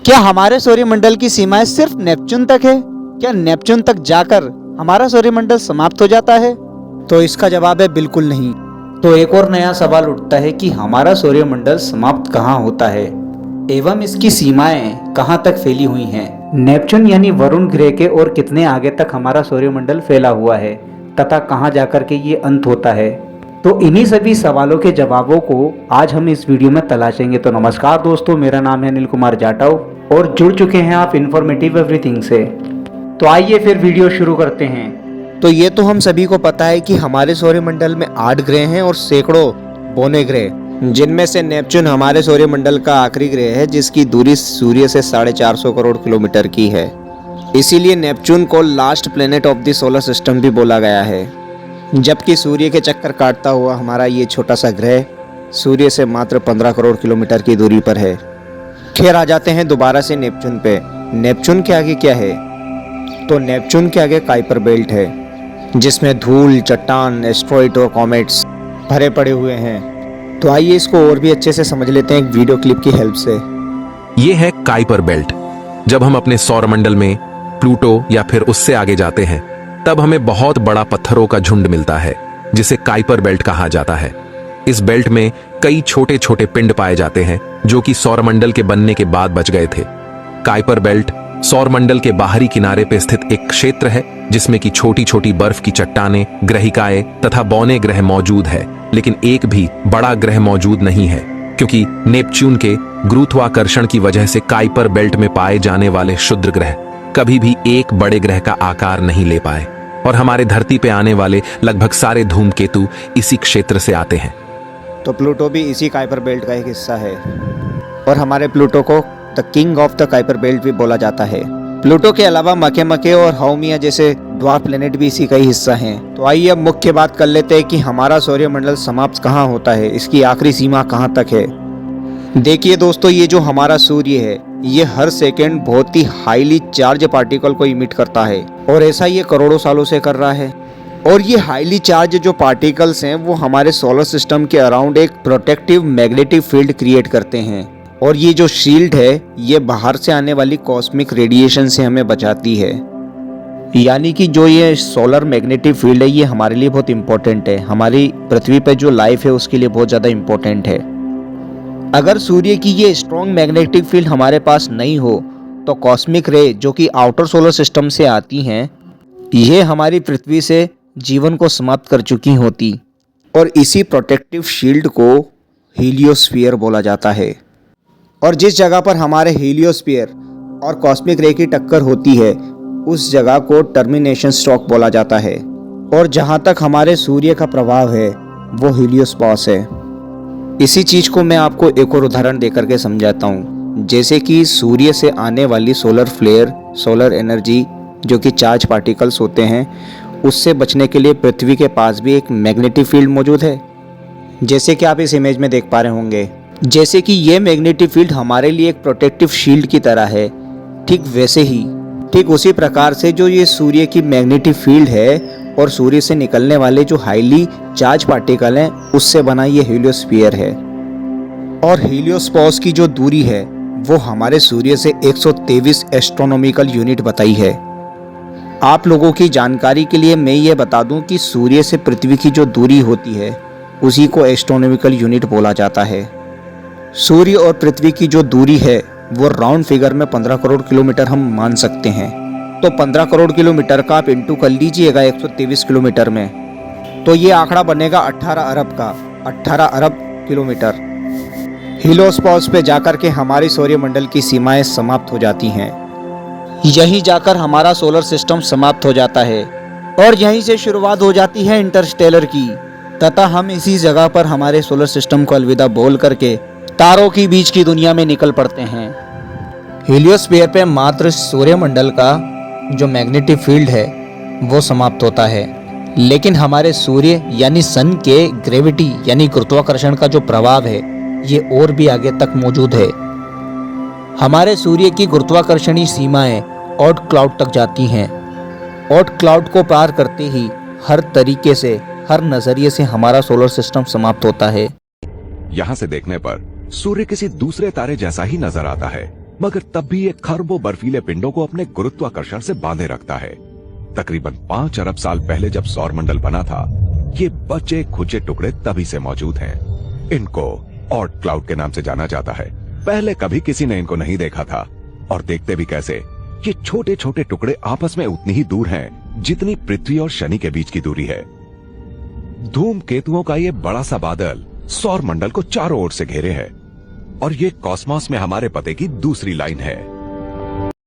क्या हमारे सौरमंडल की सीमाएं सिर्फ नेपच्यून तक है? क्या नेपच्यून तक जाकर हमारा सौरमंडल समाप्त हो जाता है? तो इसका जवाब है बिल्कुल नहीं। तो एक और नया सवाल उठता है कि हमारा सौरमंडल समाप्त कहाँ होता है एवं इसकी सीमाएं कहाँ तक फैली हुई हैं। नेपच्यून यानी वरुण ग्रह के और कितने आगे तक हमारा सौरमंडल फैला हुआ है तथा कहाँ जाकर के ये अंत होता है। तो इन्हीं सभी सवालों के जवाबों को आज हम इस वीडियो में तलाशेंगे। तो नमस्कार दोस्तों, मेरा नाम है अनिल कुमार जाटव और जुड़ चुके हैं आप इन्फॉर्मेटिव एवरीथिंग से। तो आइए फिर वीडियो शुरू करते हैं। तो ये तो हम सभी को पता है कि हमारे सौरमंडल में 8 ग्रह हैं और सैकड़ों बौने ग्रह, जिनमें से नेपच्यून हमारे सौरमंडल का आखिरी ग्रह है जिसकी दूरी सूर्य से 450 करोड़ किलोमीटर की है। इसीलिए नेपच्यून को last planet of the solar system भी बोला गया है। जबकि सूर्य के चक्कर काटता हुआ हमारा ये छोटा सा ग्रह सूर्य से मात्र 15 करोड़ किलोमीटर की दूरी पर है। खैर, आ जाते हैं दोबारा से नेपच्यून पे। नेपच्यून के आगे क्या है? तो नेपच्यून के आगे काइपर बेल्ट है, जिसमें धूल, चट्टान, एस्ट्रॉइड और कॉमेट्स भरे पड़े हुए हैं। तो आइए इसको और भी अच्छे से समझ लेते हैं एक वीडियो क्लिप की हेल्प से। ये है काइपर बेल्ट। जब हम अपने सौरमंडल में प्लूटो या फिर उससे आगे जाते हैं तब हमें बहुत बड़ा पत्थरों का झुंड मिलता है जिसे काइपर बेल्ट कहा जाता है। इस बेल्ट में कई छोटे छोटे पिंड पाए जाते हैं जो कि सौरमंडल के बनने के बाद बच गए थे। काइपर बेल्ट सौरमंडल के बाहरी किनारे पर स्थित एक क्षेत्र है जिसमें की छोटी छोटी बर्फ की चट्टानें, ग्रहिकाएं तथा बौने ग्रह मौजूद है, लेकिन एक भी बड़ा ग्रह मौजूद नहीं है क्योंकि नेपच्यून के गुरुत्वाकर्षण की वजह से काइपर बेल्ट में पाए जाने वाले क्षुद्र ग्रह कभी भी एक बड़े ग्रह का आकार नहीं ले पाए और हमारे धरती पे आने वाले लगभग सारे धूमकेतु इसी क्षेत्र से आते हैं। तो प्लूटो भी इसी काइपर बेल्ट का एक हिस्सा है और हमारे प्लूटो को the king of the Kuiper belt भी बोला जाता है। प्लूटो के अलावा मके और हाउमिया जैसे ड्वार्फ प्लेनेट भी इसी का ही हिस्सा हैं। तो आइए अब मुख्य बात कर लेते हैं कि हमारा सौरमंडल समाप्त कहाँ होता है, इसकी आखिरी सीमा कहाँ तक है। देखिए दोस्तों, ये जो हमारा सूर्य है ये हर सेकेंड बहुत ही हाईली चार्ज पार्टिकल को इमिट करता है और ऐसा ये करोड़ों सालों से कर रहा है। और ये हाईली चार्ज जो पार्टिकल्स हैं वो हमारे सोलर सिस्टम के अराउंड एक प्रोटेक्टिव मैग्नेटिक फील्ड क्रिएट करते हैं और ये जो शील्ड है ये बाहर से आने वाली कॉस्मिक रेडिएशन से हमें बचाती है। यानी कि जो ये सोलर मैग्नेटिक फील्ड है ये हमारे लिए बहुत इंपॉर्टेंट है। हमारी पृथ्वी पर जो लाइफ है उसके लिए बहुत ज़्यादा इंपॉर्टेंट है। अगर सूर्य की ये स्ट्रॉन्ग मैग्नेटिक फील्ड हमारे पास नहीं हो तो कॉस्मिक रे जो कि आउटर सोलर सिस्टम से आती हैं ये हमारी पृथ्वी से जीवन को समाप्त कर चुकी होती। और इसी प्रोटेक्टिव शील्ड को हीलियोस्फीयर बोला जाता है। और जिस जगह पर हमारे हीलियोस्फीयर और कॉस्मिक रे की टक्कर होती है उस जगह को टर्मिनेशन स्ट्रोक बोला जाता है। और जहाँ तक हमारे सूर्य का प्रभाव है वो हीलियोस्पॉस है। इसी चीज़ को मैं आपको एक और उदाहरण देकर के समझाता हूँ। जैसे कि सूर्य से आने वाली सोलर फ्लेयर, सोलर एनर्जी जो कि चार्ज पार्टिकल्स होते हैं, उससे बचने के लिए पृथ्वी के पास भी एक मैग्नेटिक फील्ड मौजूद है, जैसे कि आप इस इमेज में देख पा रहे होंगे। जैसे कि ये मैग्नेटिक फील्ड हमारे लिए एक प्रोटेक्टिव शील्ड की तरह है, ठीक वैसे ही, ठीक उसी प्रकार से जो ये सूर्य की मैग्नेटिक फील्ड है और सूर्य से निकलने वाले जो हाईली चार्ज पार्टिकल हैं उससे बना ये हीलियोस्फीयर है। और हीलियोस्पॉस की जो दूरी है वो हमारे सूर्य से 123 एस्ट्रोनॉमिकल यूनिट बताई है। आप लोगों की जानकारी के लिए मैं ये बता दूं कि सूर्य से पृथ्वी की जो दूरी होती है उसी को एस्ट्रोनॉमिकल यूनिट बोला जाता है। सूर्य और पृथ्वी की जो दूरी है वो राउंड फिगर में 15 करोड़ किलोमीटर हम मान सकते हैं। तो 15 करोड़ किलोमीटर का आप इंटू कर लीजिएगा 123 किलोमीटर में, तो ये आंकड़ा बनेगा 18 अरब का, 18 अरब किलोमीटर। हीलियोस्पॉस पे जाकर के हमारी सौरमंडल की सीमाएं समाप्त हो जाती हैं। यहीं जाकर हमारा सोलर सिस्टम समाप्त हो जाता है और यहीं से शुरुआत हो जाती है इंटरस्टेलर की। तथा हम इसी जगह पर हमारे सोलर सिस्टम को अलविदा बोल करके तारों की बीच की दुनिया में निकल पड़ते हैं। हीलियोस्फीयर पे मात्र सौरमंडल का जो मैग्नेटिक फील्ड है वो समाप्त होता है, लेकिन हमारे सूर्य यानी सन के ग्रेविटी यानी गुरुत्वाकर्षण का जो प्रभाव है ये और भी आगे तक मौजूद है। हमारे सूर्य की गुरुत्वाकर्षणी सीमाएं ऑट क्लाउड तक जाती हैं। ऑट क्लाउड को पार करते ही हर तरीके से, हर नजरिए से हमारा सोलर सिस्टम समाप्त होता है। यहाँ से देखने पर सूर्य किसी दूसरे तारे जैसा ही नजर आता है, मगर तब भी ये खरबों बर्फीले पिंडों को अपने गुरुत्वाकर्षण से बांधे रखता है। तकरीबन 5 अरब साल पहले जब सौरमंडल बना था, ये बचे खुचे टुकड़े तभी से मौजूद हैं। इनको ऑर्ट क्लाउड के नाम से जाना जाता है। पहले कभी किसी ने इनको नहीं देखा था, और देखते भी कैसे। ये छोटे छोटे टुकड़े आपस में उतनी ही दूर हैं जितनी पृथ्वी और शनि के बीच की दूरी है। धूमकेतुओं का ये बड़ा सा बादल सौरमंडल को चारों ओर से घेरे है, और ये कॉस्मोस में हमारे पते की दूसरी लाइन है।